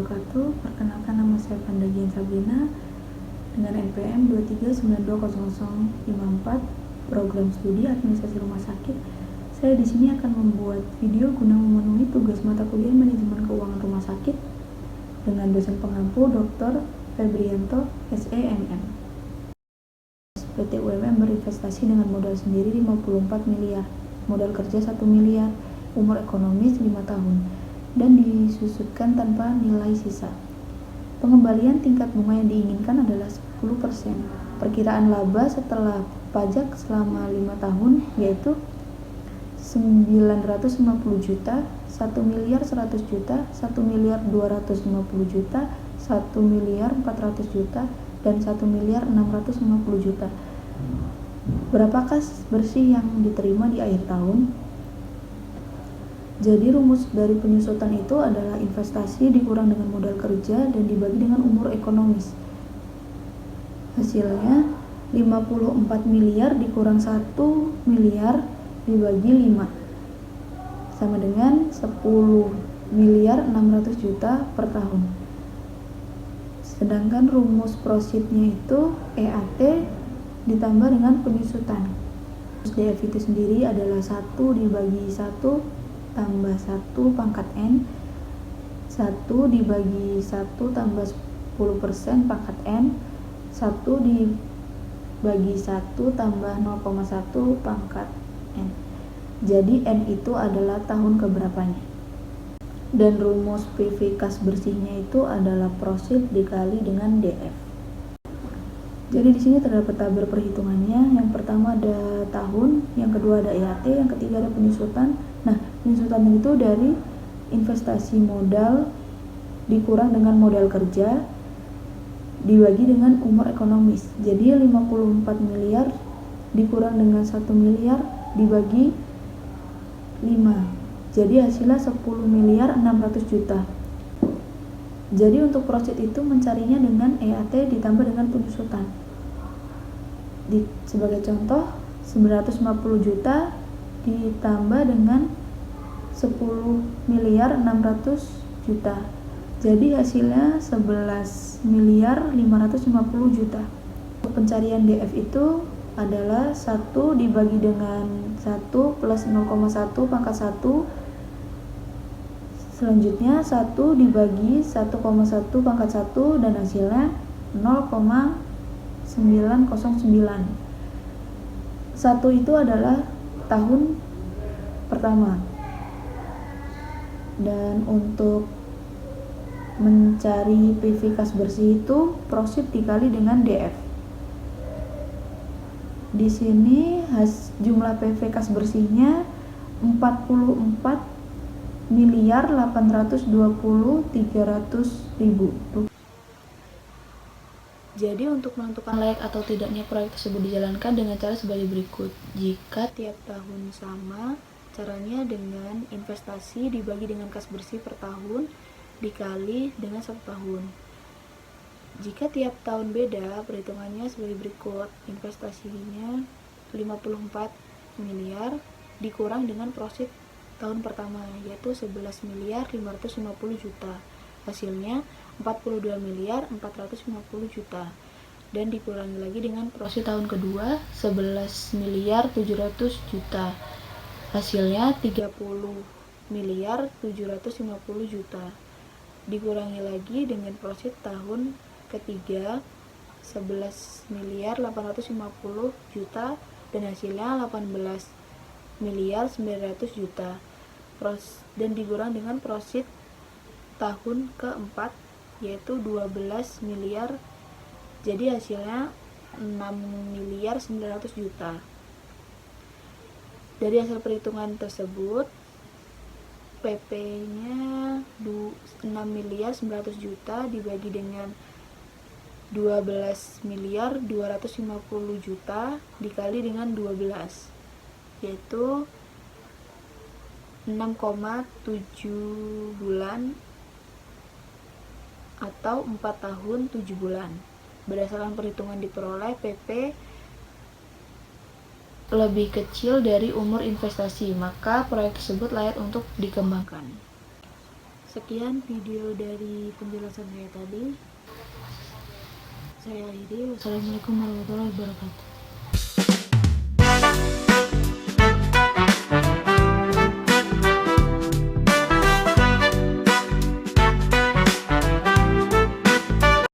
wabarakatuh. Perkenalkan, nama saya Pandagian Sabrina dengan NPM 239200054, program studi administrasi rumah sakit. Saya di sini akan membuat video guna memenuhi tugas mata kuliah manajemen keuangan rumah sakit dengan dosen pengampu Dr. Febrianto, SEMM. PT UMM berinvestasi dengan modal sendiri 54 miliar, modal kerja 1 miliar, umur ekonomis 5 tahun, dan disusutkan tanpa nilai sisa. Pengembalian tingkat bunga yang diinginkan adalah 10%. Perkiraan laba setelah pajak selama 5 tahun yaitu 950 juta, 1 miliar 100 juta, 1 miliar 250 juta, 1 miliar 400 juta, dan 1 miliar 650 juta. Berapa kas bersih yang diterima di akhir tahun? Jadi rumus dari penyusutan itu adalah investasi dikurang dengan modal kerja dan dibagi dengan umur ekonomis. Hasilnya 54 miliar dikurang 1 miliar dibagi 5 sama dengan 10 miliar 600 juta per tahun. Sedangkan rumus profitnya itu EAT ditambah dengan penyusutan. DF itu sendiri adalah 1 dibagi 1 tambah 1 pangkat N, 1 dibagi 1 tambah 10% pangkat N, 1 dibagi 1 tambah 0,1 pangkat N. Jadi N itu adalah tahun keberapanya. Dan rumus PV kas bersihnya itu adalah profit dikali dengan DF. Jadi di sini terdapat tabel perhitungannya. Yang pertama ada tahun, yang kedua ada EAT, yang ketiga ada penyusutan. Nah, penyusutan itu dari investasi modal dikurang dengan modal kerja dibagi dengan umur ekonomis. Jadi 54 miliar dikurang dengan 1 miliar dibagi 5. Jadi hasilnya 10 miliar 600 juta. Jadi untuk profit itu mencarinya dengan EAT ditambah dengan penyusutan. Sebagai contoh, 950 juta ditambah dengan 10 miliar 600 juta. Jadi hasilnya 11 miliar 550 juta. Untuk pencarian DF itu adalah 1 dibagi dengan 1 plus 0,1 pangkat 1. Selanjutnya 1 dibagi 1,1 pangkat 1 dan hasilnya 0,909. 1 itu adalah tahun pertama. Dan untuk mencari PV kas bersih itu profit dikali dengan DF. Di sini jumlah PV kas bersihnya 44 miliar 820.300.000. Jadi untuk menentukan layak atau tidaknya proyek tersebut dijalankan dengan cara sebagai berikut. Jika tiap tahun sama, caranya dengan investasi dibagi dengan kas bersih per tahun dikali dengan 1 tahun. Jika tiap tahun beda, perhitungannya sebagai berikut. Investasinya 54 miliar dikurang dengan profit tahun pertama yaitu 11 miliar 550 juta. Hasilnya 42 miliar 450 juta. Dan dikurangi lagi dengan profit tahun kedua 11 miliar 700 juta. Hasilnya 30 miliar 750 juta. Dikurangi lagi dengan profit tahun ketiga 11 miliar 850 juta dan hasilnya 18 miliar 900 juta. Dan dikurang dengan profit tahun keempat yaitu 12 miliar. Jadi hasilnya 6 miliar 900 juta. Dari hasil perhitungan tersebut PP-nya 6 miliar 900 juta dibagi dengan 12 miliar 250 juta dikali dengan 12 yaitu 6,7 bulan atau 4 tahun 7 bulan. Berdasarkan perhitungan diperoleh, PP lebih kecil dari umur investasi, maka proyek tersebut layak untuk dikembangkan. Sekian video dari penjelasan saya tadi. Saya akhiri. Wassalamualaikum warahmatullahi wabarakatuh.